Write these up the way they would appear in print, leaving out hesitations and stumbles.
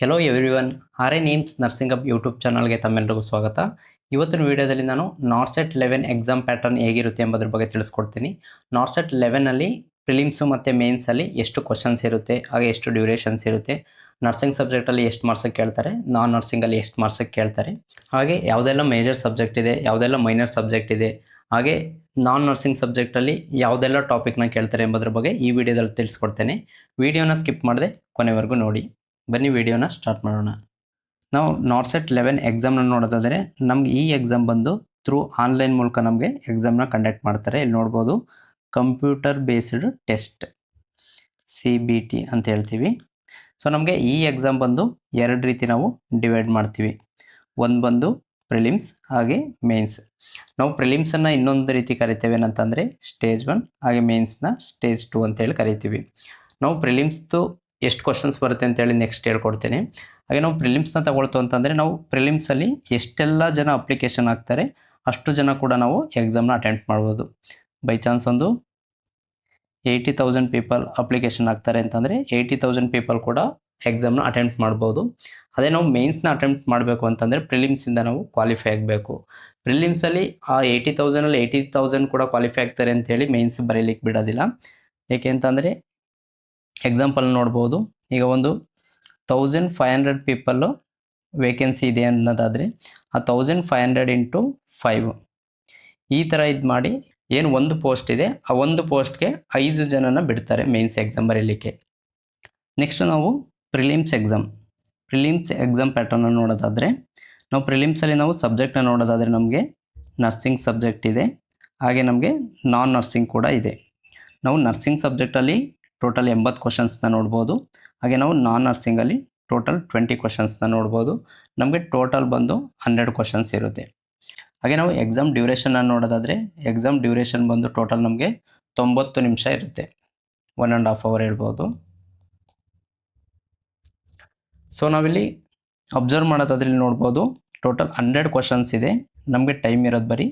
Hello everyone, R A names nursing up YouTube ಚಾನಲ್ಗೆ ತಮ್ಮೆಲ್ಲರಿಗೂ ಸ್ವಾಗತ. ಇವತ್ತಿನ ವಿಡಿಯೋದಲ್ಲಿ ನಾನು ನಾರ್ಸೆಟ್ 11 ಎಕ್ಸಾಮ್ ಪ್ಯಾಟರ್ನ್ ಹೇಗಿರುತ್ತೆ ಎಂಬುದ್ರ ಬಗ್ಗೆ ತಿಳಿಸ್ಕೊಡ್ತೀನಿ. ನಾರ್ಸೆಟ್ 11ಅಲ್ಲಿ ಪ್ರಿಲಿಮ್ಸು ಮತ್ತು ಮೇನ್ಸಲ್ಲಿ ಎಷ್ಟು ಕ್ವಶನ್ಸ್ ಇರುತ್ತೆ, ಹಾಗೆ ಎಷ್ಟು ಡ್ಯೂರೇಷನ್ಸ್ ಇರುತ್ತೆ, ನರ್ಸಿಂಗ್ ಸಬ್ಜೆಕ್ಟಲ್ಲಿ ಎಷ್ಟು ಮಾರ್ಕ್ಸಿಗೆ ಕೇಳ್ತಾರೆ, ನಾನ್ ನರ್ಸಿಂಗಲ್ಲಿ ಎಷ್ಟು ಮಾರ್ಕ್ಸಿಗೆ ಕೇಳ್ತಾರೆ, ಹಾಗೆ ಯಾವುದೆಲ್ಲ ಮೇಜರ್ ಸಬ್ಜೆಕ್ಟ್ ಇದೆ, ಯಾವುದೆಲ್ಲ ಮೈನರ್ ಸಬ್ಜೆಕ್ಟ್ ಇದೆ, ಹಾಗೆ ನಾನ್ ನರ್ಸಿಂಗ್ ಸಬ್ಜೆಕ್ಟಲ್ಲಿ ಯಾವುದೆಲ್ಲ ಟಾಪಿಕ್ನ ಕೇಳ್ತಾರೆ ಎಂಬುದ್ರ ಬಗ್ಗೆ ಈ ವಿಡಿಯೋದಲ್ಲಿ ತಿಳಿಸ್ಕೊಡ್ತೇನೆ. ವಿಡಿಯೋನ ಸ್ಕಿಪ್ ಮಾಡದೆ ಕೊನೆವರೆಗೂ ನೋಡಿ. ಬನ್ನಿ ವಿಡಿಯೋನ ಸ್ಟಾರ್ಟ್ ಮಾಡೋಣ. ನಾವು ನಾರ್ಸೆಟ್ 11 ಎಕ್ಸಾಮ್ನ ನೋಡೋದಾದರೆ ನಮ್ಗೆ ಈ ಎಕ್ಸಾಮ್ ಬಂದು ಥ್ರೂ ಆನ್ಲೈನ್ ಮೂಲಕ ನಮಗೆ ಎಕ್ಸಾಮ್ನ ಕಂಡಕ್ಟ್ ಮಾಡ್ತಾರೆ. ಇಲ್ಲಿ ನೋಡ್ಬೋದು ಕಂಪ್ಯೂಟರ್ ಬೇಸ್ಡ್ ಟೆಸ್ಟ್ CBT ಅಂತ ಹೇಳ್ತೀವಿ. ಸೊ ನಮಗೆ ಈ ಎಕ್ಸಾಮ್ ಬಂದು ಎರಡು ರೀತಿ ನಾವು ಡಿವೈಡ್ ಮಾಡ್ತೀವಿ. ಒಂದು ಬಂದು ಪ್ರಿಲಿಮ್ಸ್ ಹಾಗೆ ಮೇನ್ಸ್. ನಾವು ಪ್ರಿಲಿಮ್ಸನ್ನು ಇನ್ನೊಂದು ರೀತಿ ಕರಿತೇವೆ ಏನಂತಂದರೆ ಸ್ಟೇಜ್ 1 ಹಾಗೆ ಮೇನ್ಸ್ನ ಸ್ಟೇಜ್ 2 ಅಂತೇಳಿ ಕರಿತೀವಿ. ನಾವು ಪ್ರಿಲಿಮ್ಸ್ದು ಎಷ್ಟು ಕ್ವಶನ್ಸ್ ಬರುತ್ತೆ ಅಂತೇಳಿ ನೆಕ್ಸ್ಟ್ ಹೇಳ್ಕೊಡ್ತೇನೆ. ಹಾಗೆ ನಾವು ಪ್ರಿಲಿಮ್ಸ್ನ ತಗೊಳ್ತು ಅಂತಂದರೆ ನಾವು ಪ್ರಿಲಿಮ್ಸಲ್ಲಿ ಎಷ್ಟೆಲ್ಲ ಜನ ಅಪ್ಲಿಕೇಶನ್ ಹಾಕ್ತಾರೆ ಅಷ್ಟು ಜನ ಕೂಡ ನಾವು ಎಕ್ಸಾಮ್ನ ಅಟೆಂಪ್ಟ್ ಮಾಡ್ಬೋದು. ಬೈ ಚಾನ್ಸ್ ಒಂದು 80,000 ಪೀಪಲ್ ಅಪ್ಲಿಕೇಶನ್ ಹಾಕ್ತಾರೆ ಅಂತಂದರೆ 80,000 ಪೀಪಲ್ ಕೂಡ ಎಕ್ಸಾಮ್ನ ಅಟೆಂಪ್ಟ್ ಮಾಡ್ಬೋದು. ಅದೇ ನಾವು ಮೇನ್ಸ್ನ ಅಟೆಂಪ್ಟ್ ಮಾಡಬೇಕು ಅಂತಂದರೆ ಪ್ರಿಲಿಮ್ಸಿಂದ ನಾವು ಕ್ವಾಲಿಫೈ ಆಗಬೇಕು. ಪ್ರಿಲಿಮ್ಸಲ್ಲಿ ಆ 80,000ಅಲ್ಲಿ 80,000 ಕೂಡ ಕ್ವಾಲಿಫೈ ಆಗ್ತಾರೆ ಅಂತೇಳಿ ಮೇನ್ಸ್ ಬರೀಲಿಕ್ಕೆ ಬಿಡೋದಿಲ್ಲ. ಏಕೆ ಅಂತಂದರೆ ಎಕ್ಸಾಂಪಲ್ ನೋಡ್ಬೋದು, ಈಗ ಒಂದು 1500 ಪೀಪಲ್ಲು ವೇಕೆನ್ಸಿ ಇದೆ ಅನ್ನೋದಾದರೆ ಆ 1500 ಇಂಟು 5 ಈ ಥರ ಇದು ಮಾಡಿ ಏನು ಒಂದು ಪೋಸ್ಟ್ ಇದೆ ಆ ಒಂದು ಪೋಸ್ಟ್ಗೆ 5 ಜನನ ಬಿಡ್ತಾರೆ ಮೇನ್ಸ್ ಎಕ್ಸಾಮ್ ಬರೀಲಿಕ್ಕೆ. ನೆಕ್ಸ್ಟ್ ನಾವು ಪ್ರಿಲಿಮ್ಸ್ ಎಕ್ಸಾಮ್ ಪ್ಯಾಟರ್ನ ನೋಡೋದಾದರೆ ನಾವು ಪ್ರಿಲಿಮ್ಸಲ್ಲಿ ನಾವು ಸಬ್ಜೆಕ್ಟ್ನ ನೋಡೋದಾದರೆ ನಮಗೆ ನರ್ಸಿಂಗ್ ಸಬ್ಜೆಕ್ಟ್ ಇದೆ, ಹಾಗೆ ನಮಗೆ ನಾನ್ ನರ್ಸಿಂಗ್ ಕೂಡ ಇದೆ. ನಾವು ನರ್ಸಿಂಗ್ ಸಬ್ಜೆಕ್ಟಲ್ಲಿ ಟೋಟಲ್ 80 ಕ್ವಶನ್ಸ್ನ ನೋಡ್ಬೋದು, ಹಾಗೆ ನಾವು ನಾನ್ ನರ್ಸಿಂಗಲ್ಲಿ ಟೋಟಲ್ 20 ಕ್ವಶನ್ಸ್ನ ನೋಡ್ಬೋದು. ನಮಗೆ ಟೋಟಲ್ ಬಂದು 100 ಕ್ವಶನ್ಸ್ ಇರುತ್ತೆ. ಹಾಗೆ ನಾವು ಎಕ್ಸಾಮ್ ಡ್ಯೂರೇಷನ್ನ ನೋಡೋದಾದರೆ ಎಕ್ಸಾಮ್ ಡ್ಯೂರೇಷನ್ ಬಂದು ಟೋಟಲ್ ನಮಗೆ 90 ನಿಮಿಷ ಇರುತ್ತೆ, 1.5 hour ಹೇಳ್ಬೋದು. ಸೊ ನಾವಿಲ್ಲಿ ಅಬ್ಸರ್ವ್ ಮಾಡೋದಾದ್ರೆ ನೋಡ್ಬೋದು ಟೋಟಲ್ 100 ಕ್ವಶನ್ಸ್ ಇದೆ, ನಮಗೆ ಟೈಮ್ ಇರೋದು ಬರೀ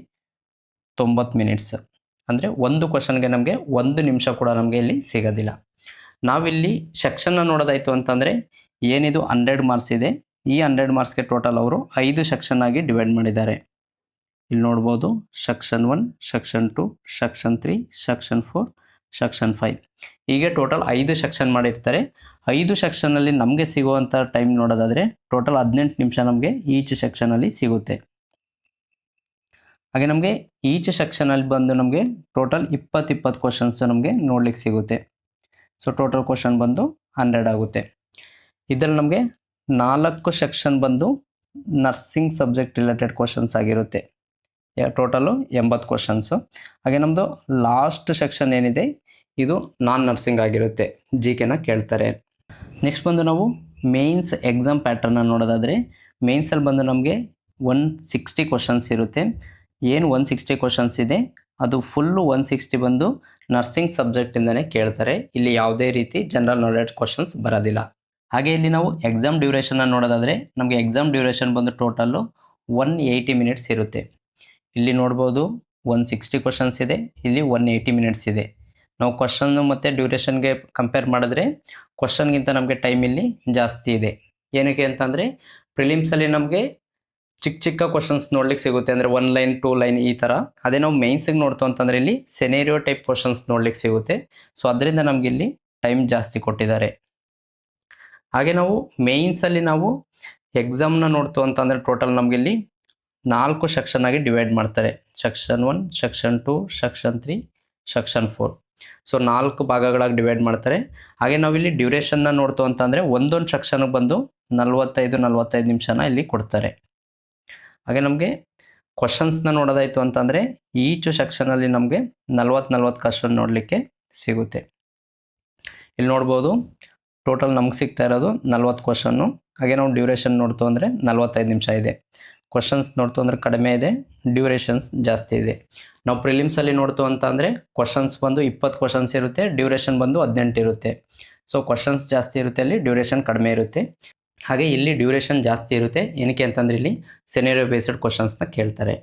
90 ಮಿನಿಟ್ಸ್. ಅಂದರೆ ಒಂದು ಕ್ವಶನ್ಗೆ ನಮಗೆ 1 ನಿಮಿಷ ಕೂಡ ನಮಗೆ ಇಲ್ಲಿ ಸಿಗೋದಿಲ್ಲ. ನಾವಿಲ್ಲಿ ಸೆಕ್ಷನ್ನ ನೋಡೋದಾಯಿತು ಅಂತಂದರೆ ಏನಿದು 100 ಮಾರ್ಕ್ಸ್ ಇದೆ, ಈ 100 ಮಾರ್ಕ್ಸ್ಗೆ ಟೋಟಲ್ ಅವರು 5 ಸೆಕ್ಷನ್ ಆಗಿ ಡಿವೈಡ್ ಮಾಡಿದ್ದಾರೆ. ಇಲ್ಲಿ ನೋಡ್ಬೋದು section 1, section 2, section 3, section 4, section 5 ಹೀಗೆ ಟೋಟಲ್ 5 ಸೆಕ್ಷನ್ ಮಾಡಿರ್ತಾರೆ. 5 ಸೆಕ್ಷನಲ್ಲಿ ನಮಗೆ ಸಿಗುವಂಥ ಟೈಮ್ ನೋಡೋದಾದರೆ ಟೋಟಲ್ 18 ನಿಮಿಷ ನಮಗೆ ಈಚ್ ಸೆಕ್ಷನಲ್ಲಿ ಸಿಗುತ್ತೆ. ಹಾಗೆ ನಮಗೆ ಈಚ್ ಸೆಕ್ಷನಲ್ಲಿ ಬಂದು ನಮಗೆ ಟೋಟಲ್ 20 ಕ್ವಶನ್ಸ್ ನಮಗೆ ನೋಡ್ಲಿಕ್ಕೆ ಸಿಗುತ್ತೆ. ಸೊ ಟೋಟಲ್ ಕ್ವಶನ್ ಬಂದು 100 ಆಗುತ್ತೆ. ಇದರಲ್ಲಿ ನಮಗೆ 4 ಸೆಕ್ಷನ್ ಬಂದು ನರ್ಸಿಂಗ್ ಸಬ್ಜೆಕ್ಟ್ ರಿಲೇಟೆಡ್ ಕ್ವಶನ್ಸ್ ಆಗಿರುತ್ತೆ, ಟೋಟಲು 80 ಕ್ವಶನ್ಸು. ಹಾಗೆ ನಮ್ಮದು ಲಾಸ್ಟ್ ಸೆಕ್ಷನ್ ಏನಿದೆ ಇದು ನಾನ್ ನರ್ಸಿಂಗ್ ಆಗಿರುತ್ತೆ, GKನ ಕೇಳ್ತಾರೆ. ನೆಕ್ಸ್ಟ್ ಬಂದು ನಾವು ಮೇನ್ಸ್ ಎಕ್ಸಾಮ್ ಪ್ಯಾಟರ್ನ ನೋಡೋದಾದರೆ ಮೇನ್ಸಲ್ಲಿ ಬಂದು ನಮಗೆ 160 ಕ್ವಶನ್ಸ್ ಇರುತ್ತೆ. ಏನು 160 ಕ್ವಶನ್ಸ್ ಇದೆ ಅದು ಫುಲ್ಲು 160 ಬಂದು ನರ್ಸಿಂಗ್ ಸಬ್ಜೆಕ್ಟಿಂದನೇ ಕೇಳ್ತಾರೆ. ಇಲ್ಲಿ ಯಾವುದೇ ರೀತಿ ಜನರಲ್ ನಾಲೆಡ್ಜ್ ಕ್ವಶನ್ಸ್ ಬರೋದಿಲ್ಲ. ಹಾಗೆ ಇಲ್ಲಿ ನಾವು ಎಕ್ಸಾಮ್ ಡ್ಯೂರೇಷನ್ನ ನೋಡೋದಾದರೆ ನಮಗೆ ಎಕ್ಸಾಮ್ ಡ್ಯೂರೇಷನ್ ಬಂದು ಟೋಟಲ್ಲು 180 ಮಿನಿಟ್ಸ್ ಇರುತ್ತೆ. ಇಲ್ಲಿ ನೋಡ್ಬೋದು 160 ಕ್ವಶನ್ಸ್ ಇದೆ, ಇಲ್ಲಿ 180 ಮಿನಿಟ್ಸ್ ಇದೆ. ನಾವು ಕ್ವಶನ್ನು ಮತ್ತು ಡ್ಯೂರೇಷನ್ಗೆ ಕಂಪೇರ್ ಮಾಡಿದ್ರೆ ಕ್ವಶನ್ಗಿಂತ ನಮಗೆ ಟೈಮ್ ಇಲ್ಲಿ ಜಾಸ್ತಿ ಇದೆ. ಏನಕ್ಕೆ ಅಂತಂದರೆ ಪ್ರಿಲಿಮ್ಸಲ್ಲಿ ನಮಗೆ ಚಿಕ್ಕ ಕ್ವಶನ್ಸ್ ನೋಡ್ಲಿಕ್ಕೆ ಸಿಗುತ್ತೆ, ಅಂದರೆ 1 ಲೈನ್ 2 ಲೈನ್ ಈ ಥರ. ಅದೇ ನಾವು ಮೇನ್ಸಿಗೆ ನೋಡ್ತು ಅಂತಂದರೆ ಇಲ್ಲಿ ಸೆನೇರಿಯೋ ಟೈಪ್ ಕ್ವಶನ್ಸ್ ನೋಡ್ಲಿಕ್ಕೆ ಸಿಗುತ್ತೆ. ಸೊ ಅದರಿಂದ ನಮಗೆ ಇಲ್ಲಿ ಟೈಮ್ ಜಾಸ್ತಿ ಕೊಟ್ಟಿದ್ದಾರೆ. ಹಾಗೆ ನಾವು ಮೇನ್ಸಲ್ಲಿ ನಾವು ಎಕ್ಸಾಮ್ನ ನೋಡ್ತು ಅಂತಂದರೆ ಟೋಟಲ್ ನಮಗೆ ಇಲ್ಲಿ 4 ಸೆಕ್ಷನ್ ಆಗಿ ಡಿವೈಡ್ ಮಾಡ್ತಾರೆ. Section 1, section 2, section 3, section 4. So 4 ಭಾಗಗಳಾಗಿ ಡಿವೈಡ್ ಮಾಡ್ತಾರೆ. ಹಾಗೆ ನಾವಿಲ್ಲಿ ಡ್ಯೂರೇಷನ್ನ ನೋಡ್ತು ಅಂತಂದರೆ ಒಂದೊಂದು ಸೆಕ್ಷನ್ಗೆ ಬಂದು 45 ನಿಮಿಷನ ಇಲ್ಲಿ ಕೊಡ್ತಾರೆ. ಹಾಗೆ ನಮಗೆ ಕ್ವಶನ್ಸ್ನ ನೋಡೋದಾಯಿತು ಅಂತಂದರೆ ಈಚ್ ಸೆಕ್ಷನಲ್ಲಿ ನಮಗೆ 40 ಕ್ವಶನ್ ನೋಡಲಿಕ್ಕೆ ಸಿಗುತ್ತೆ. ಇಲ್ಲಿ ನೋಡ್ಬೋದು ಟೋಟಲ್ ನಮ್ಗೆ ಸಿಗ್ತಾ ಇರೋದು 40 ಕ್ವಶನ್ನು. ಹಾಗೆ ನಾವು ಡ್ಯೂರೇಷನ್ ನೋಡ್ತು ಅಂದರೆ 45 ನಿಮಿಷ ಇದೆ. ಕ್ವಶನ್ಸ್ ನೋಡ್ತು ಅಂದರೆ ಕಡಿಮೆ ಇದೆ, ಡ್ಯೂರೇಷನ್ಸ್ ಜಾಸ್ತಿ ಇದೆ. ನಾವು ಪ್ರಿಲಿಮ್ಸಲ್ಲಿ ನೋಡ್ತು ಅಂತ ಅಂದರೆ ಕ್ವಶನ್ಸ್ ಬಂದು 20 ಕ್ವಶನ್ಸ್ ಇರುತ್ತೆ, ಡ್ಯೂರೇಷನ್ ಬಂದು 18 ಇರುತ್ತೆ. ಸೊ ಕ್ವಶನ್ಸ್ ಜಾಸ್ತಿ ಇರುತ್ತೆ, ಅಲ್ಲಿ ಡ್ಯೂರೇಷನ್ ಕಡಿಮೆ ಇರುತ್ತೆ. ಹಾಗೆ ಇಲ್ಲಿ ಡ್ಯೂರೇಷನ್ ಜಾಸ್ತಿ ಇರುತ್ತೆ, ಏನಕ್ಕೆ ಅಂತಂದರೆ ಇಲ್ಲಿ ಸೆನೇರಿಯೋ ಬೇಸ್ಡ್ ಕ್ವಶನ್ಸ್ನ ಕೇಳ್ತಾರೆ.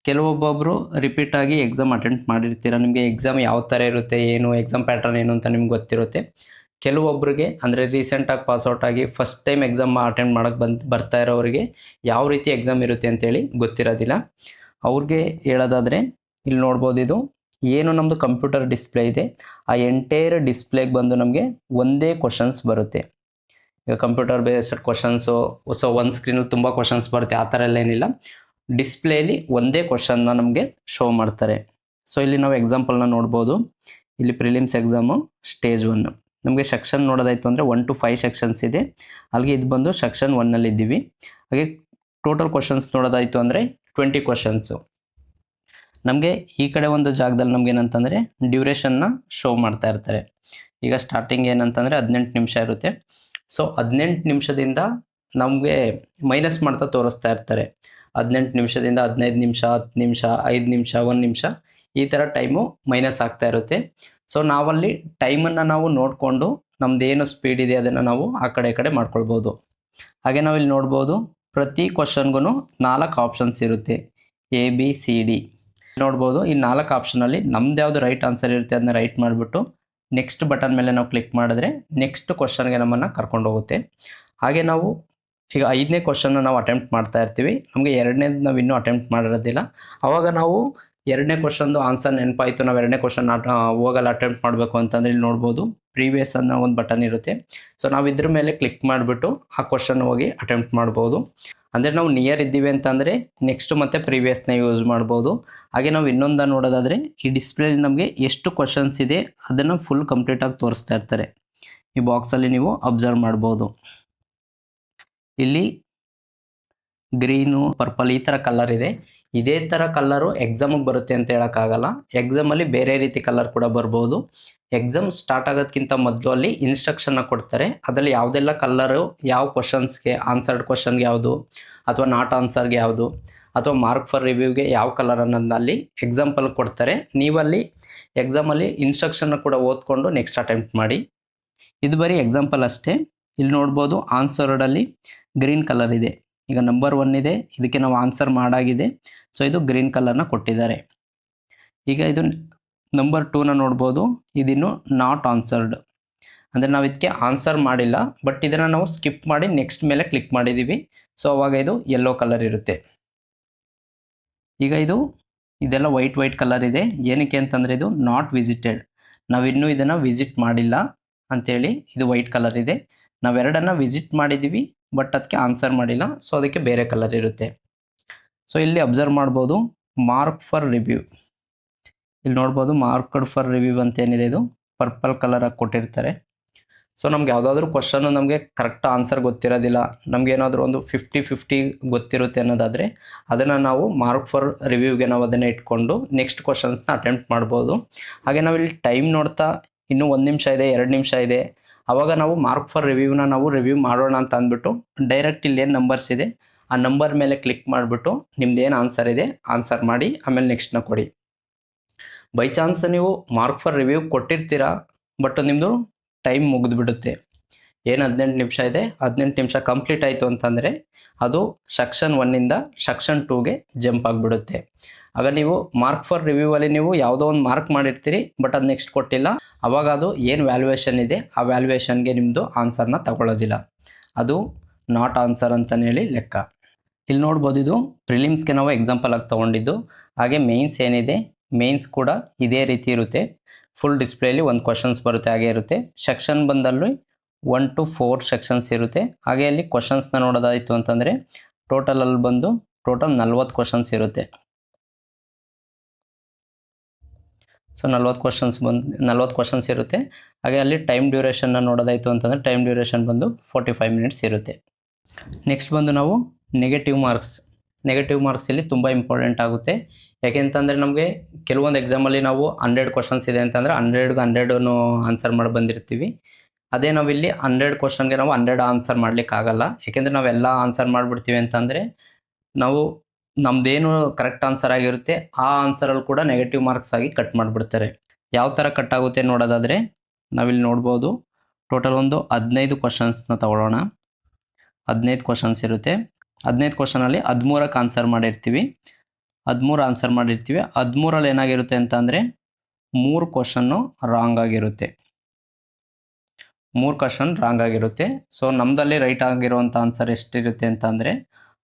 ಕೆಲವೊಬ್ಬೊಬ್ಬರು ರಿಪೀಟಾಗಿ ಎಕ್ಸಾಮ್ ಅಟೆಂಡ್ ಮಾಡಿರ್ತೀರ, ನಿಮಗೆ ಎಕ್ಸಾಮ್ ಯಾವ ಥರ ಇರುತ್ತೆ, ಏನು ಎಕ್ಸಾಮ್ ಪ್ಯಾಟರ್ನ್ ಏನು ಅಂತ ನಿಮ್ಗೆ ಗೊತ್ತಿರುತ್ತೆ. ಕೆಲವೊಬ್ಬರಿಗೆ ಅಂದರೆ ರೀಸೆಂಟಾಗಿ ಪಾಸ್ಔಟ್ ಆಗಿ ಫಸ್ಟ್ ಟೈಮ್ ಎಕ್ಸಾಮ್ ಅಟೆಂಡ್ ಮಾಡೋಕ್ಕೆ ಬರ್ತಾ ಇರೋರಿಗೆ ಯಾವ ರೀತಿ ಎಕ್ಸಾಮ್ ಇರುತ್ತೆ ಅಂತೇಳಿ ಗೊತ್ತಿರೋದಿಲ್ಲ. ಅವ್ರಿಗೆ ಹೇಳೋದಾದರೆ ಇಲ್ಲಿ ನೋಡ್ಬೋದು, ಇದು ಏನು ನಮ್ಮದು ಕಂಪ್ಯೂಟರ್ ಡಿಸ್ಪ್ಲೇ ಇದೆ ಆ ಎಂಟೈರ್ ಡಿಸ್ಪ್ಲೇಗೆ ಬಂದು ನಮಗೆ ಒಂದೇ ಕ್ವಶನ್ಸ್ ಬರುತ್ತೆ. ಈಗ ಕಂಪ್ಯೂಟರ್ ಬೇಸ್ಡ್ ಕ್ವಶನ್ಸು, ಸೊ ಒಂದು ಸ್ಕ್ರೀನಲ್ಲಿ ತುಂಬ ಕ್ವಶನ್ಸ್ ಬರುತ್ತೆ, ಆ ಥರ ಎಲ್ಲ ಏನಿಲ್ಲ. ಡಿಸ್ಪ್ಲೇಲಿ ಒಂದೇ ಕ್ವಶನ್ನ ನಮಗೆ ಶೋ ಮಾಡ್ತಾರೆ. ಸೊ ಇಲ್ಲಿ ನಾವು ಎಕ್ಸಾಂಪಲ್ನ ನೋಡ್ಬೋದು. ಇಲ್ಲಿ ಪ್ರಿಲಿಮ್ಸ್ ಎಕ್ಸಾಮು ಸ್ಟೇಜ್ 1 ನಮಗೆ ಸೆಕ್ಷನ್ ನೋಡೋದಾಯಿತು ಅಂದರೆ 1 to 5 ಸೆಕ್ಷನ್ಸ್ ಇದೆ. ಅಲ್ಲಿಗೆ ಇದು ಬಂದು ಸೆಕ್ಷನ್ 1ನಲ್ಲಿ ಇದ್ದೀವಿ. ಹಾಗೆ ಟೋಟಲ್ ಕ್ವಶನ್ಸ್ ನೋಡೋದಾಯಿತು ಅಂದರೆ 20 ಕ್ವಶನ್ಸು. ನಮಗೆ ಈ ಕಡೆ ಒಂದು ಜಾಗದಲ್ಲಿ ನಮ್ಗೆ ಏನಂತಂದರೆ ಡ್ಯೂರೇಷನ್ನ ಶೋ ಮಾಡ್ತಾ ಇರ್ತಾರೆ. ಈಗ ಸ್ಟಾರ್ಟಿಂಗ್ ಏನಂತಂದರೆ 18 ನಿಮಿಷ ಇರುತ್ತೆ. ಸೊ 18 ನಿಮಿಷದಿಂದ ನಮಗೆ ಮೈನಸ್ ಮಾಡ್ತಾ ತೋರಿಸ್ತಾ ಇರ್ತಾರೆ. 18 ನಿಮಿಷದಿಂದ 15 ನಿಮಿಷ, 10 ನಿಮಿಷ, 5 ನಿಮಿಷ, 1 ನಿಮಿಷ, ಈ ಥರ ಟೈಮು ಮೈನಸ್ ಆಗ್ತಾ ಇರುತ್ತೆ. ಸೊ ನಾವಲ್ಲಿ ಟೈಮನ್ನು ನಾವು ನೋಡಿಕೊಂಡು ನಮ್ಮದೇನು ಸ್ಪೀಡ್ ಇದೆ ಅದನ್ನು ನಾವು ಆ ಕಡೆ ಮಾಡ್ಕೊಳ್ಬೋದು. ಹಾಗೆ ನಾವಿಲ್ಲಿ ನೋಡ್ಬೋದು, ಪ್ರತಿ ಕ್ವಶನ್ಗೂ 4 ಆಪ್ಷನ್ಸ್ ಇರುತ್ತೆ, ABCD ನೋಡ್ಬೋದು. ಈ 4 ಆಪ್ಷನಲ್ಲಿ ನಮ್ದು ಯಾವುದು ರೈಟ್ ಆನ್ಸರ್ ಇರುತ್ತೆ ಅದನ್ನ ರೈಟ್ ಮಾಡಿಬಿಟ್ಟು ನೆಕ್ಸ್ಟ್ ಬಟನ್ ಮೇಲೆ ನಾವು ಕ್ಲಿಕ್ ಮಾಡಿದ್ರೆ ನೆಕ್ಸ್ಟ್ ಕ್ವಶನ್ಗೆ ನಮ್ಮನ್ನು ಕರ್ಕೊಂಡು ಹೋಗುತ್ತೆ. ಹಾಗೆ ನಾವು ಈಗ 5ನೇ ಕ್ವಶನ್ನ ನಾವು ಅಟೆಂಪ್ಟ್ ಮಾಡ್ತಾ ಇರ್ತೀವಿ, ನಮಗೆ 2ನೇದು ನಾವು ಇನ್ನೂ ಅಟೆಂಪ್ಟ್ ಮಾಡಿರೋದಿಲ್ಲ. ಆವಾಗ ನಾವು 2ನೇ ಕ್ವಶನ್ದು ಆನ್ಸರ್ ನೆನಪಾಯಿತು, ನಾವು 2ನೇ ಕ್ವಶನ್ ಹೋಗಲ್ಲ ಅಟೆಂಪ್ಟ್ ಮಾಡಬೇಕು ಅಂತಂದರೆ ಇಲ್ಲಿ ನೋಡ್ಬೋದು ಪ್ರೀವಿಯಸ್ ಅನ್ನೋ ಒಂದು ಬಟನ್ ಇರುತ್ತೆ. ಸೊ ನಾವು ಇದ್ರ ಮೇಲೆ ಕ್ಲಿಕ್ ಮಾಡಿಬಿಟ್ಟು ಆ ಕ್ವಶನ್ ಹೋಗಿ ಅಟೆಂಪ್ಟ್ ಮಾಡ್ಬೋದು. ಅಂದರೆ ನಾವು ನಿಯರ್ ಇದ್ದೀವಿ ಅಂತಂದರೆ ನೆಕ್ಸ್ಟ್ ಮತ್ತು ಪ್ರೀವಿಯಸ್ನ ಯೂಸ್ ಮಾಡ್ಬೋದು. ಹಾಗೆ ನಾವು ಇನ್ನೊಂದು ನೋಡೋದಾದರೆ ಈ ಡಿಸ್ಪ್ಲೇಲಿ ನಮಗೆ ಎಷ್ಟು ಕ್ವಶನ್ಸ್ ಇದೆ ಅದನ್ನು ಫುಲ್ ಕಂಪ್ಲೀಟಾಗಿ ತೋರಿಸ್ತಾ ಇರ್ತಾರೆ. ಈ ಬಾಕ್ಸಲ್ಲಿ ನೀವು ಅಬ್ಸರ್ವ್ ಮಾಡ್ಬೋದು. ಇಲ್ಲಿ ಗ್ರೀನು, ಪರ್ಪಲ್ ಈ ಥರ ಕಲರ್ ಇದೆ. ಇದೇ ಥರ ಕಲ್ಲರು ಎಕ್ಸಾಮಿಗೆ ಬರುತ್ತೆ ಅಂತ ಹೇಳೋಕ್ಕಾಗಲ್ಲ. ಎಕ್ಸಾಮಲ್ಲಿ ಬೇರೆ ರೀತಿ ಕಲರ್ ಕೂಡ ಬರ್ಬೋದು. ಎಕ್ಸಾಮ್ ಸ್ಟಾರ್ಟ್ ಆಗೋದಕ್ಕಿಂತ ಮೊದಲು ಅಲ್ಲಿ ಇನ್ಸ್ಟ್ರಕ್ಷನ್ನ ಕೊಡ್ತಾರೆ. ಅದರಲ್ಲಿ ಯಾವುದೆಲ್ಲ ಕಲ್ಲರು ಯಾವ ಕ್ವಶನ್ಸ್ಗೆ, ಆನ್ಸರ್ಡ್ ಕ್ವಶನ್ಗೆ ಯಾವುದು, ಅಥವಾ ನಾಟ್ ಆನ್ಸರ್ಗೆ ಯಾವುದು, ಅಥವಾ ಮಾರ್ಕ್ ಫಾರ್ ರಿವ್ಯೂಗೆ ಯಾವ ಕಲರ್ ಅನ್ನೋದನ್ನ ಅಲ್ಲಿ ಎಕ್ಸಾಂಪಲ್ ಕೊಡ್ತಾರೆ. ನೀವಲ್ಲಿ ಎಕ್ಸಾಮಲ್ಲಿ ಇನ್ಸ್ಟ್ರಕ್ಷನ್ನ ಕೂಡ ಓದ್ಕೊಂಡು ನೆಕ್ಸ್ಟ್ ಅಟೆಂಪ್ಟ್ ಮಾಡಿ. ಇದು ಬರೀ ಎಕ್ಸಾಂಪಲ್ ಅಷ್ಟೇ. ಇಲ್ಲಿ ನೋಡ್ಬೋದು ಆನ್ಸರ್ಡಲ್ಲಿ ಗ್ರೀನ್ ಕಲರ್ ಇದೆ. ಈಗ ನಂಬರ್ 1 ಇದೆ, ಇದಕ್ಕೆ ನಾವು ಆನ್ಸರ್ ಮಾಡಾಗಿದೆ. ಸೊ ಇದು ಗ್ರೀನ್ ಕಲರ್ನ ಕೊಟ್ಟಿದ್ದಾರೆ. ಈಗ ಇದು ನಂಬರ್ 2ನ ನೋಡ್ಬೋದು, ಇದಿನ್ನು ನಾಟ್ ಆನ್ಸರ್ಡ್, ಅಂದರೆ ನಾವು ಇದಕ್ಕೆ ಆನ್ಸರ್ ಮಾಡಿಲ್ಲ, ಬಟ್ ಇದನ್ನು ನಾವು ಸ್ಕಿಪ್ ಮಾಡಿ ನೆಕ್ಸ್ಟ್ ಮೇಲೆ ಕ್ಲಿಕ್ ಮಾಡಿದ್ದೀವಿ. ಸೊ ಅವಾಗ ಇದು ಯೆಲ್ಲೋ ಕಲರ್ ಇರುತ್ತೆ. ಈಗ ಇದೆಲ್ಲ ವೈಟ್ ಕಲರ್ ಇದೆ. ಏನಕ್ಕೆ ಅಂತಂದರೆ ಇದು ನಾಟ್ ವಿಸಿಟೆಡ್, ನಾವಿನ್ನೂ ಇದನ್ನು ವಿಸಿಟ್ ಮಾಡಿಲ್ಲ ಅಂಥೇಳಿ ಇದು ವೈಟ್ ಕಲರ್ ಇದೆ. ನಾವೆರಡನ್ನು ವಿಸಿಟ್ ಮಾಡಿದ್ದೀವಿ ಬಟ್ ಅದಕ್ಕೆ ಆನ್ಸರ್ ಮಾಡಿಲ್ಲ, ಸೊ ಅದಕ್ಕೆ ಬೇರೆ ಕಲರ್ ಇರುತ್ತೆ. ಸೊ ಇಲ್ಲಿ ಅಬ್ಸರ್ವ್ ಮಾಡ್ಬೋದು ಮಾರ್ಕ್ ಫಾರ್ ರಿವ್ಯೂ, ಇಲ್ಲಿ ನೋಡ್ಬೋದು ಮಾರ್ಕ್ಡ್ ಫಾರ್ ರಿವ್ಯೂ ಅಂತ ಏನಿದೆ ಇದು ಪರ್ಪಲ್ ಕಲರಾಗಿ ಕೊಟ್ಟಿರ್ತಾರೆ. ಸೊ ನಮ್ಗೆ ಯಾವುದಾದ್ರೂ ಕ್ವಶನ್ನು ನಮಗೆ ಕರೆಕ್ಟ್ ಆನ್ಸರ್ ಗೊತ್ತಿರೋದಿಲ್ಲ, ನಮಗೇನಾದರೂ ಒಂದು 50-50 ಗೊತ್ತಿರುತ್ತೆ ಅನ್ನೋದಾದರೆ ಅದನ್ನು ನಾವು ಮಾರ್ಕ್ ಫಾರ್ ರಿವ್ಯೂಗೆ ನಾವು ಅದನ್ನು ಇಟ್ಕೊಂಡು ನೆಕ್ಸ್ಟ್ ಕ್ವಶನ್ಸ್ನ ಅಟೆಂಪ್ಟ್ ಮಾಡ್ಬೋದು. ಹಾಗೆ ನಾವಿಲ್ಲಿ ಟೈಮ್ ನೋಡ್ತಾ ಇನ್ನೂ 1 ನಿಮಿಷ ಇದೆ, 2 ನಿಮಿಷ ಇದೆ, ಆವಾಗ ನಾವು ಮಾರ್ಕ್ ಫಾರ್ ರಿವ್ಯೂನ ನಾವು ರಿವ್ಯೂ ಮಾಡೋಣ ಅಂತ ಅಂದ್ಬಿಟ್ಟು ಡೈರೆಕ್ಟ್ ಇಲ್ಲಿ ಏನು ನಂಬರ್ಸ್ ಇದೆ ಆ ನಂಬರ್ ಮೇಲೆ ಕ್ಲಿಕ್ ಮಾಡಿಬಿಟ್ಟು ನಿಮ್ದು ಏನು ಆನ್ಸರ್ ಇದೆ ಆನ್ಸರ್ ಮಾಡಿ ಆಮೇಲೆ ನೆಕ್ಸ್ಟ್ನ ಕೊಡಿ. ಬೈ ಚಾನ್ಸ್ ನೀವು ಮಾರ್ಕ್ ಫಾರ್ ರಿವ್ಯೂ ಕೊಟ್ಟಿರ್ತೀರಾ, ಬಟ್ ನಿಮ್ಮದು ಟೈಮ್ ಮುಗಿದ್ಬಿಡುತ್ತೆ. ಏನು 18 ನಿಮಿಷ ಇದೆ, 18 ನಿಮಿಷ ಕಂಪ್ಲೀಟ್ ಆಯಿತು ಅಂತಂದರೆ ಅದು ಸೆಕ್ಷನ್ 1ಇಂದ ಸೆಕ್ಷನ್ 2ಗೆ ಜಂಪ್ ಆಗಿಬಿಡುತ್ತೆ. ಆಗ ನೀವು ಮಾರ್ಕ್ ಫಾರ್ ರಿವ್ಯೂವಲ್ಲಿ ನೀವು ಯಾವುದೋ ಒಂದು ಮಾರ್ಕ್ ಮಾಡಿರ್ತೀರಿ, ಬಟ್ ಅದು ನೆಕ್ಸ್ಟ್ ಕೊಟ್ಟಿಲ್ಲ, ಆವಾಗ ಅದು ಏನು ವ್ಯಾಲ್ಯೂಯೇಷನ್ ಇದೆ ಆ ವ್ಯಾಲ್ಯೂಯೇಷನ್ಗೆ ನಿಮ್ಮದು ಆನ್ಸರ್ನ ತಗೊಳ್ಳೋದಿಲ್ಲ, ಅದು ನಾಟ್ ಆನ್ಸರ್ ಅಂತಲೇ ಹೇಳಿ ಲೆಕ್ಕ. ಇಲ್ಲಿ ನೋಡ್ಬೋದು ಇದು ಪ್ರಿಲಿಮ್ಸ್ಗೆ ನಾವು ಎಕ್ಸಾಂಪಲ್ ಆಗಿ ತೊಗೊಂಡಿದ್ದು. ಹಾಗೆ ಮೇನ್ಸ್ ಏನಿದೆ, ಮೇನ್ಸ್ ಕೂಡ ಇದೇ ರೀತಿ ಇರುತ್ತೆ. ಫುಲ್ ಡಿಸ್ಪ್ಲೇಲಿ ಒಂದು ಕ್ವಶನ್ಸ್ ಬರುತ್ತೆ, ಹಾಗೆ ಇರುತ್ತೆ. ಸೆಕ್ಷನ್ ಬಂದಲ್ಲಿ 1 to 4 ಸೆಕ್ಷನ್ಸ್ ಇರುತ್ತೆ. ಹಾಗೆ ಅಲ್ಲಿ ಕ್ವಶನ್ಸ್ನ ನೋಡೋದಾಯಿತು ಅಂತಂದರೆ ಟೋಟಲ್ 40 ಕ್ವಶನ್ಸ್ ಇರುತ್ತೆ. ಸೊ 40 ಕ್ವಶನ್ಸ್ ಇರುತ್ತೆ. ಹಾಗೆ ಅಲ್ಲಿ ಟೈಮ್ ಡ್ಯೂರೇಷನ್ನ ನೋಡೋದಾಯಿತು ಅಂತಂದರೆ ಟೈಮ್ ಡ್ಯೂರೇಷನ್ ಬಂದು 45 ಮಿನಿಟ್ಸ್ ಇರುತ್ತೆ. ನೆಕ್ಸ್ಟ್ ಬಂದು ನಾವು ನೆಗೆಟಿವ್ ಮಾರ್ಕ್ಸ್ ಇಲ್ಲಿ ತುಂಬ ಇಂಪಾರ್ಟೆಂಟ್ ಆಗುತ್ತೆ. ಯಾಕೆಂತಂದರೆ ನಮಗೆ ಕೆಲವೊಂದು ಎಕ್ಸಾಮಲ್ಲಿ ನಾವು 100 ಕ್ವಶನ್ಸ್ ಇದೆ ಅಂತಂದರೆ 100 ಆನ್ಸರ್ ಮಾಡಿ ಬಂದಿರ್ತೀವಿ. ಅದೇ ನಾವಿಲ್ಲಿ 100 ಕ್ವಶನ್ಗೆ ನಾವು 100 ಆನ್ಸರ್ ಮಾಡಲಿಕ್ಕಾಗಲ್ಲ. ಯಾಕೆಂದರೆ ನಾವೆಲ್ಲ ಆನ್ಸರ್ ಮಾಡಿಬಿಡ್ತೀವಿ ಅಂತಂದರೆ ನಾವು ನಮ್ಮದೇನು ಕರೆಕ್ಟ್ ಆನ್ಸರ್ ಆಗಿರುತ್ತೆ ಆ ಆನ್ಸರಲ್ಲಿ ಕೂಡ ನೆಗೆಟಿವ್ ಮಾರ್ಕ್ಸ್ ಆಗಿ ಕಟ್ ಮಾಡಿಬಿಡ್ತಾರೆ. ಯಾವ ಥರ ಕಟ್ ಆಗುತ್ತೆ ನೋಡೋದಾದರೆ ನಾವಿಲ್ಲಿ ನೋಡ್ಬೋದು. ಟೋಟಲ್ ಒಂದು 15 ಕ್ವಶನ್ಸ್ನ ತಗೊಳ್ಳೋಣ. 15 ಕ್ವಶನ್ಸ್ ಇರುತ್ತೆ. 15 ಕ್ವಶನಲ್ಲಿ 13ಕ್ಕೆ ಆನ್ಸರ್ ಮಾಡಿರ್ತೀವಿ. 13 ಆನ್ಸರ್ ಮಾಡಿರ್ತೀವಿ. 13ರಲ್ಲಿ ಏನಾಗಿರುತ್ತೆ ಅಂತ ಅಂದರೆ 3 ಕ್ವಶನ್ನು ರಾಂಗ್ ಆಗಿರುತ್ತೆ. 3 ಕ್ವಶನ್ ರಾಂಗ್ ಆಗಿರುತ್ತೆ. ಸೊ ನಮ್ಮದಲ್ಲಿ ರೈಟ್ ಆಗಿರುವಂಥ ಆನ್ಸರ್ ಎಷ್ಟಿರುತ್ತೆ ಅಂತ ಅಂದರೆ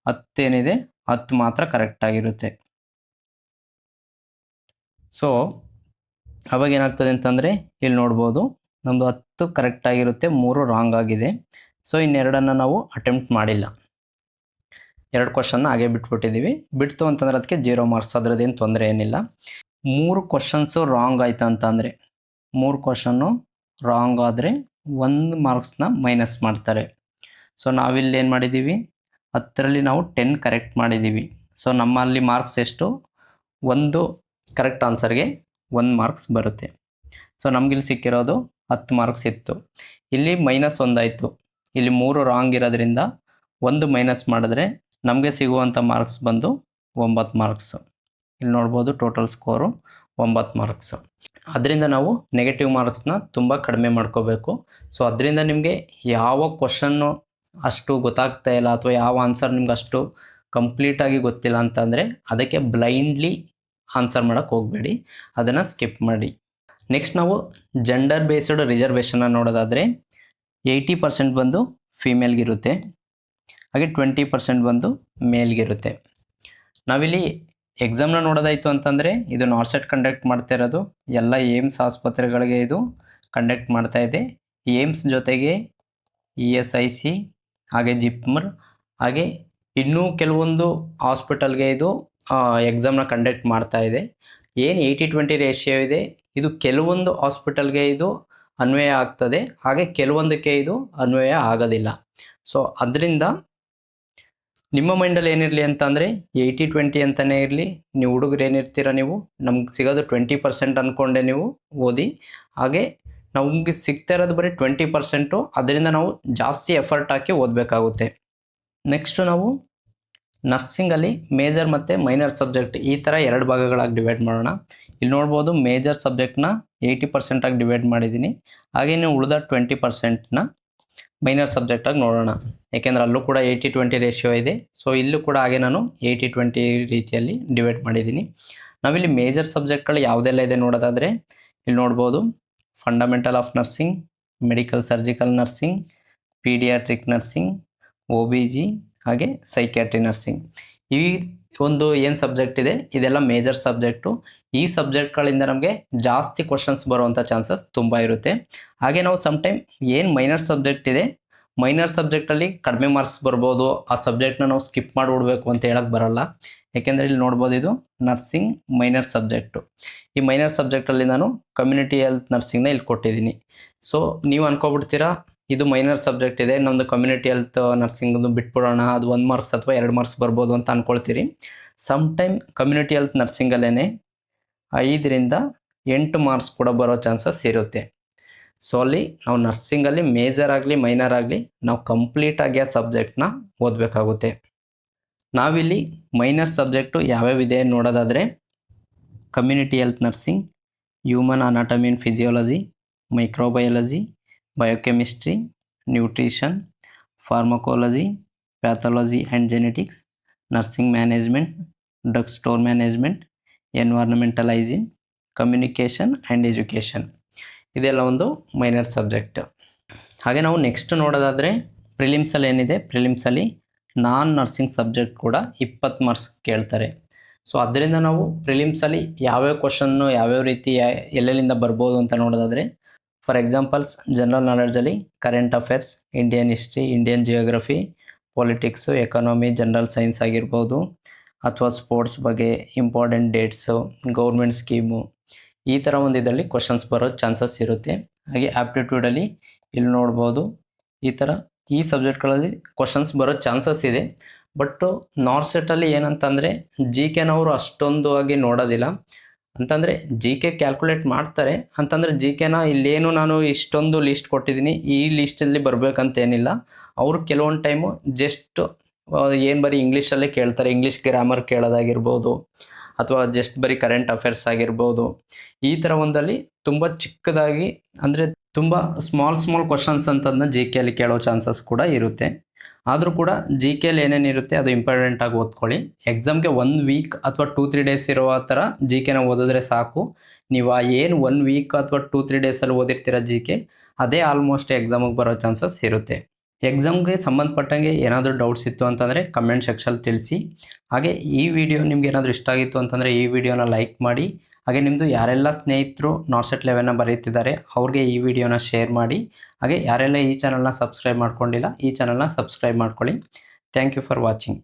10 ಏನಿದೆ 10 ಮಾತ್ರ ಕರೆಕ್ಟ್ ಆಗಿರುತ್ತೆ. ಸೊ ಅವಾಗ ಏನಾಗ್ತದೆ ಅಂತಂದರೆ ಇಲ್ಲಿ ನೋಡ್ಬೋದು ನಮ್ಮದು 10 ಕರೆಕ್ಟ್ ಆಗಿರುತ್ತೆ, 3 ರಾಂಗ್ ಆಗಿದೆ. ಸೊ ಇನ್ನೆರಡನ್ನು ನಾವು ಅಟೆಂಪ್ಟ್ ಮಾಡಿಲ್ಲ, 2 ಕ್ವಶನ್ನ ಹಾಗೆ ಬಿಟ್ಬಿಟ್ಟಿದ್ದೀವಿ. ಬಿಡ್ತು ಅಂತಂದ್ರೆ ಅದಕ್ಕೆ 0 ಮಾರ್ಕ್ಸ್, ಅದರದ್ದೇನು ತೊಂದರೆ ಏನಿಲ್ಲ. 3 ಕ್ವಶನ್ಸು ರಾಂಗ್ ಆಯ್ತು ಅಂತಂದರೆ 3 ಕ್ವಶನ್ನು ರಾಂಗ್ ಆದರೆ 1 ಮಾರ್ಕ್ಸ್ನ ಮೈನಸ್ ಮಾಡ್ತಾರೆ. ಸೊ ನಾವಿಲ್ಲಿ ಏನು ಮಾಡಿದ್ದೀವಿ, 10ರಲ್ಲಿ ನಾವು 10 ಕರೆಕ್ಟ್ ಮಾಡಿದ್ದೀವಿ. ಸೊ ನಮ್ಮಲ್ಲಿ ಮಾರ್ಕ್ಸ್ ಎಷ್ಟು, 1 ಕರೆಕ್ಟ್ ಆನ್ಸರ್ಗೆ 1 ಮಾರ್ಕ್ಸ್ ಬರುತ್ತೆ. ಸೊ ನಮಗಿಲ್ಲಿ ಸಿಕ್ಕಿರೋದು 10 ಮಾರ್ಕ್ಸ್ ಇತ್ತು. ಇಲ್ಲಿ -1 ಆಯಿತು, ಇಲ್ಲಿ 3 ರಾಂಗ್ ಇರೋದ್ರಿಂದ 1 ಮೈನಸ್ ಮಾಡಿದ್ರೆ ನಮಗೆ ಸಿಗುವಂಥ ಮಾರ್ಕ್ಸ್ ಬಂದು 9 ಮಾರ್ಕ್ಸು. ಇಲ್ಲಿ ನೋಡ್ಬೋದು ಟೋಟಲ್ ಸ್ಕೋರು 9 ಮಾರ್ಕ್ಸು. ಅದರಿಂದ ನಾವು ನೆಗೆಟಿವ್ ಮಾರ್ಕ್ಸ್ನ ತುಂಬ ಕಡಿಮೆ ಮಾಡ್ಕೋಬೇಕು. ಸೊ ಅದರಿಂದ ನಿಮಗೆ ಯಾವ ಕ್ವಶನ್ನು ಅಷ್ಟು ಗೊತ್ತಾಗ್ತಾ ಇಲ್ಲ ಅಥವಾ ಯಾವ ಆನ್ಸರ್ ನಿಮ್ಗೆ ಅಷ್ಟು ಕಂಪ್ಲೀಟಾಗಿ ಗೊತ್ತಿಲ್ಲ ಅಂತಂದರೆ ಅದಕ್ಕೆ ಬ್ಲೈಂಡ್ಲಿ ಆನ್ಸರ್ ಮಾಡೋಕ್ಕೆ ಹೋಗಬೇಡಿ, ಅದನ್ನು ಸ್ಕಿಪ್ ಮಾಡಿ. ನೆಕ್ಸ್ಟ್ ನಾವು ಜೆಂಡರ್ ಬೇಸ್ಡ್ ರಿಸರ್ವೇಷನ್ನ ನೋಡೋದಾದರೆ 80% ಬಂದು ಫೀಮೇಲ್ಗಿರುತ್ತೆ, ಹಾಗೆ 20% ಬಂದು ಮೇಲ್ಗಿರುತ್ತೆ. ನಾವಿಲ್ಲಿ ಎಕ್ಸಾಮ್ನ ನೋಡೋದಾಯಿತು ಅಂತಂದರೆ ಇದು ನಾರ್ಸೆಟ್ ಕಂಡಕ್ಟ್ ಮಾಡ್ತಾ ಇರೋದು ಎಲ್ಲ ಏಮ್ಸ್ ಆಸ್ಪತ್ರೆಗಳಿಗೆ ಇದು ಕಂಡಕ್ಟ್ ಮಾಡ್ತಾ ಇದೆ. ಏಮ್ಸ್ ಜೊತೆಗೆ ESIC ಹಾಗೆ ಜಿಪ್ಮರ್ ಹಾಗೆ ಇನ್ನೂ ಕೆಲವೊಂದು ಹಾಸ್ಪಿಟಲ್ಗೆ ಇದು ಎಕ್ಸಾಮ್ನ ಕಂಡಕ್ಟ್ ಮಾಡ್ತಾ ಇದೆ. ಏನು 80-20 ರೇಷಿಯೋ ಇದೆ, ಇದು ಕೆಲವೊಂದು ಹಾಸ್ಪಿಟಲ್ಗೆ ಇದು ಅನ್ವಯ ಆಗ್ತದೆ, ಹಾಗೆ ಕೆಲವೊಂದಕ್ಕೆ ಇದು ಅನ್ವಯ ಆಗೋದಿಲ್ಲ. ಸೊ ಅದರಿಂದ ನಿಮ್ಮ ಮೈಂಡಲ್ಲಿ ಏನಿರಲಿ ಅಂತಂದರೆ 80-20 ಅಂತಲೇ ಇರಲಿ. ನೀವು ಹುಡುಗರು ಏನಿರ್ತೀರ, ನೀವು ನಮ್ಗೆ ಸಿಗೋದು 20% ಅಂದ್ಕೊಂಡೆ ನೀವು ಓದಿ. ಹಾಗೆ ನಮಗೆ ಸಿಗ್ತಾ ಇರೋದು ಬರೀ 20%, ಅದರಿಂದ ನಾವು ಜಾಸ್ತಿ ಎಫರ್ಟ್ ಹಾಕಿ ಓದಬೇಕಾಗುತ್ತೆ. ನೆಕ್ಸ್ಟು ನಾವು ನರ್ಸಿಂಗಲ್ಲಿ ಮೇಜರ್ ಮತ್ತು ಮೈನರ್ ಸಬ್ಜೆಕ್ಟ್ ಈ ಥರ 2 ಭಾಗಗಳಾಗಿ ಡಿವೈಡ್ ಮಾಡೋಣ. ಇಲ್ಲಿ ನೋಡ್ಬೋದು ಮೇಜರ್ ಸಬ್ಜೆಕ್ಟ್ನ 80% ಆಗಿ ಡಿವೈಡ್ ಮಾಡಿದ್ದೀನಿ, ಹಾಗೆಯೇ ಉಳಿದ 20%ನ ಮೈನರ್ ಸಬ್ಜೆಕ್ಟಾಗಿ ನೋಡೋಣ. ಯಾಕೆಂದರೆ ಅಲ್ಲೂ ಕೂಡ 80-20 ರೇಷಿಯೋ ಇದೆ. ಸೊ ಇಲ್ಲೂ ಕೂಡ ಹಾಗೆ ನಾನು 80-20 ರೀತಿಯಲ್ಲಿ ಡಿವೈಡ್ ಮಾಡಿದ್ದೀನಿ. ನಾವಿಲ್ಲಿ ಮೇಜರ್ ಸಬ್ಜೆಕ್ಟ್ಗಳು ಯಾವುದೆಲ್ಲ ಇದೆ ನೋಡೋದಾದರೆ ಇಲ್ಲಿ ನೋಡ್ಬೋದು fundamental of nursing, medical surgical nursing, paediatric nursing, OBG ಹಾಗೆ ಸೈಕ್ಯಾಟ್ರಿ ನರ್ಸಿಂಗ್. ಈ ಒಂದು ಏನು ಸಬ್ಜೆಕ್ಟ್ ಇದೆ ಇದೆಲ್ಲ ಮೇಜರ್ ಸಬ್ಜೆಕ್ಟು. ಈ ಸಬ್ಜೆಕ್ಟ್ಗಳಿಂದ ನಮಗೆ ಜಾಸ್ತಿ ಕ್ವಶನ್ಸ್ ಬರುವಂಥ ಚಾನ್ಸಸ್ ತುಂಬ ಇರುತ್ತೆ. ಹಾಗೆ ನಾವು ಸಮ್ಟೈಮ್ ಏನು ಮೈನರ್ ಸಬ್ಜೆಕ್ಟ್ ಇದೆ, ಮೈನರ್ ಸಬ್ಜೆಕ್ಟಲ್ಲಿ ಕಡಿಮೆ ಮಾರ್ಕ್ಸ್ ಬರ್ಬೋದು, ಆ ಸಬ್ಜೆಕ್ಟ್ನ ನಾವು ಸ್ಕಿಪ್ ಮಾಡಿಬಿಡ್ಬೇಕು ಅಂತ ಹೇಳಕ್ಕೆ ಬರಲ್ಲ. ಯಾಕೆಂದರೆ ಇಲ್ಲಿ ನೋಡ್ಬೋದು ಇದು ನರ್ಸಿಂಗ್ ಮೈನರ್ ಸಬ್ಜೆಕ್ಟು. ಈ ಮೈನರ್ ಸಬ್ಜೆಕ್ಟಲ್ಲಿ ನಾನು ಕಮ್ಯುನಿಟಿ ಹೆಲ್ತ್ ನರ್ಸಿಂಗ್ನ ಇಲ್ಲಿ ಕೊಟ್ಟಿದ್ದೀನಿ. ಸೊ ನೀವು ಅನ್ಕೊಬಿಡ್ತೀರಾ ಇದು ಮೈನರ್ ಸಬ್ಜೆಕ್ಟ್ ಇದೆ, ನಮ್ಮದು ಕಮ್ಯುನಿಟಿ ಹೆಲ್ತ್ ನರ್ಸಿಂಗ್ದು ಬಿಟ್ಬಿಡೋಣ, ಅದು 1 ಮಾರ್ಕ್ಸ್ ಅಥವಾ 2 ಮಾರ್ಕ್ಸ್ ಬರ್ಬೋದು ಅಂತ ಅಂದ್ಕೊಳ್ತೀರಿ. ಸಮ್ಟೈಮ್ ಕಮ್ಯುನಿಟಿ ಹೆಲ್ತ್ ನರ್ಸಿಂಗಲ್ಲೇ 5ರಿಂದ 8 ಮಾರ್ಕ್ಸ್ ಕೂಡ ಬರೋ ಚಾನ್ಸಸ್ ಇರುತ್ತೆ. ಸೊ ಅಲ್ಲಿ ನಾವು ನರ್ಸಿಂಗಲ್ಲಿ ಮೇಜರ್ ಆಗಲಿ ಮೈನರ್ ಆಗಲಿ ನಾವು ಕಂಪ್ಲೀಟಾಗಿ ಆ ಸಬ್ಜೆಕ್ಟ್ನ ಓದಬೇಕಾಗುತ್ತೆ. ನಾವಿಲ್ಲಿ ಮೈನರ್ ಸಬ್ಜೆಕ್ಟು ಯಾವ್ಯಾವಿದೆ ನೋಡೋದಾದರೆ community health nursing, human anatomy and physiology, microbiology, biochemistry, nutrition, pharmacology, pathology and genetics, nursing management, drug store management, environmental hygiene, communication and education. ಇದೆಲ್ಲ ಒಂದು ಮೈನರ್ ಸಬ್ಜೆಕ್ಟ್. ಹಾಗೆ ನಾವು ನೆಕ್ಸ್ಟ್ ನೋಡೋದಾದರೆ ಪ್ರಿಲಿಮ್ಸಲ್ಲಿ ಏನಿದೆ, ಪ್ರಿಲಿಮ್ಸಲ್ಲಿ ನಾನ್ ನರ್ಸಿಂಗ್ ಸಬ್ಜೆಕ್ಟ್ ಕೂಡ 20 marks ಕೇಳ್ತಾರೆ. ಸೊ ಅದರಿಂದ ನಾವು ಪ್ರಿಲಿಮ್ಸಲ್ಲಿ ಯಾವ್ಯಾವ ಕ್ವಶನ್ನು ಯಾವ್ಯಾವ ರೀತಿ ಎಲ್ಲೆಲ್ಲಿಂದ ಬರ್ಬೋದು ಅಂತ ನೋಡೋದಾದರೆ ಫಾರ್ ಎಕ್ಸಾಂಪಲ್ಸ್ ಜನರಲ್ ನಾಲೆಡ್ಜಲ್ಲಿ current affairs, Indian history, Indian geography, politics, economy, general science ಆಗಿರ್ಬೋದು, ಅಥವಾ ಸ್ಪೋರ್ಟ್ಸ್ ಬಗ್ಗೆ ಇಂಪಾರ್ಟೆಂಟ್ ಡೇಟ್ಸು, ಗೌರ್ಮೆಂಟ್ ಸ್ಕೀಮು, ಈ ಥರ ಒಂದು ಇದರಲ್ಲಿ ಕ್ವಶನ್ಸ್ ಬರೋ ಚಾನ್ಸಸ್ ಇರುತ್ತೆ. ಹಾಗೆ ಆ್ಯಪ್ಟಿಟ್ಯೂಡಲ್ಲಿ ಇಲ್ಲಿ ನೋಡ್ಬೋದು ಈ ಸಬ್ಜೆಕ್ಟ್ಗಳಲ್ಲಿ ಕ್ವಶನ್ಸ್ ಬರೋ ಚಾನ್ಸಸ್ ಇದೆ. ಬಟ್ಟು ನಾರ್ಸೆಟ್ಟಲ್ಲಿ ಏನಂತಂದರೆ GKನವರು ಅಷ್ಟೊಂದು ಆಗಿ ನೋಡೋದಿಲ್ಲ. ಅಂತಂದರೆ GK ಕ್ಯಾಲ್ಕುಲೇಟ್ ಮಾಡ್ತಾರೆ, ಅಂತಂದರೆ GKನ ಇಲ್ಲೇನು ನಾನು ಇಷ್ಟೊಂದು ಲಿಸ್ಟ್ ಕೊಟ್ಟಿದ್ದೀನಿ ಈ ಲಿಸ್ಟಲ್ಲಿ ಬರಬೇಕಂತೇನಿಲ್ಲ. ಅವರು ಕೆಲವೊಂದು ಟೈಮು ಜಸ್ಟ್ ಏನು ಬರೀ ಇಂಗ್ಲೀಷಲ್ಲೇ ಕೇಳ್ತಾರೆ, ಇಂಗ್ಲೀಷ್ ಗ್ರಾಮರ್ ಕೇಳೋದಾಗಿರ್ಬೋದು, ಅಥವಾ ಜಸ್ಟ್ ಬರೀ ಕರೆಂಟ್ ಅಫೇರ್ಸ್ ಆಗಿರ್ಬೋದು. ಈ ಥರ ಒಂದಲ್ಲಿ ತುಂಬ ಚಿಕ್ಕದಾಗಿ ಅಂದರೆ ತುಂಬ ಸ್ಮಾಲ್ ಕ್ವಶನ್ಸ್ ಅಂತಂದು GKಯಲ್ಲಿ ಕೇಳೋ ಚಾನ್ಸಸ್ ಕೂಡ ಇರುತ್ತೆ. ಆದರೂ ಕೂಡ GKಯಲ್ಲಿ ಏನೇನಿರುತ್ತೆ ಅದು ಇಂಪಾರ್ಟೆಂಟಾಗಿ ಓದ್ಕೊಳ್ಳಿ. ಎಕ್ಸಾಮ್ಗೆ 1 ವೀಕ್ ಅಥವಾ 2-3 ಡೇಸ್ ಇರೋ ಥರ GKನ ಓದಿದ್ರೆ ಸಾಕು. ನೀವು ಏನು 1 ವೀಕ್ ಅಥವಾ 2-3 ಡೇಸಲ್ಲಿ ಓದಿರ್ತೀರ GK ಅದೇ ಆಲ್ಮೋಸ್ಟ್ ಎಕ್ಸಾಮಿಗೆ ಬರೋ ಚಾನ್ಸಸ್ ಇರುತ್ತೆ. ಎಕ್ಸಾಮ್ಗೆ ಸಂಬಂಧಪಟ್ಟಂಗೆ ಏನಾದರೂ ಡೌಟ್ಸ್ ಇತ್ತು ಅಂತಂದರೆ ಕಮೆಂಟ್ ಸೆಕ್ಷನ್ ತಿಳಿಸಿ. ಹಾಗೆ ಈ ವಿಡಿಯೋ ನಿಮ್ಗೆ ಏನಾದರೂ ಇಷ್ಟ ಆಗಿತ್ತು ಅಂತಂದರೆ ಈ ವಿಡಿಯೋನ ಲೈಕ್ ಮಾಡಿ. ಹಾಗೆ ನಿಮ್ಮದು ಯಾರೆಲ್ಲ ಸ್ನೇಹಿತರು ನಾರ್ಸೆಟ್ 11ನ ಬರೀತಿದ್ದಾರೆ ಅವ್ರಿಗೆ ಈ ವಿಡಿಯೋನ ಶೇರ್ ಮಾಡಿ. ಹಾಗೆ ಯಾರೆಲ್ಲ ಈ ಚಾನಲ್ನ ಸಬ್ಸ್ಕ್ರೈಬ್ ಮಾಡ್ಕೊಂಡಿಲ್ಲ ಈ ಚಾನಲ್ನ ಸಬ್ಸ್ಕ್ರೈಬ್ ಮಾಡ್ಕೊಳ್ಳಿ. Thank you for watching.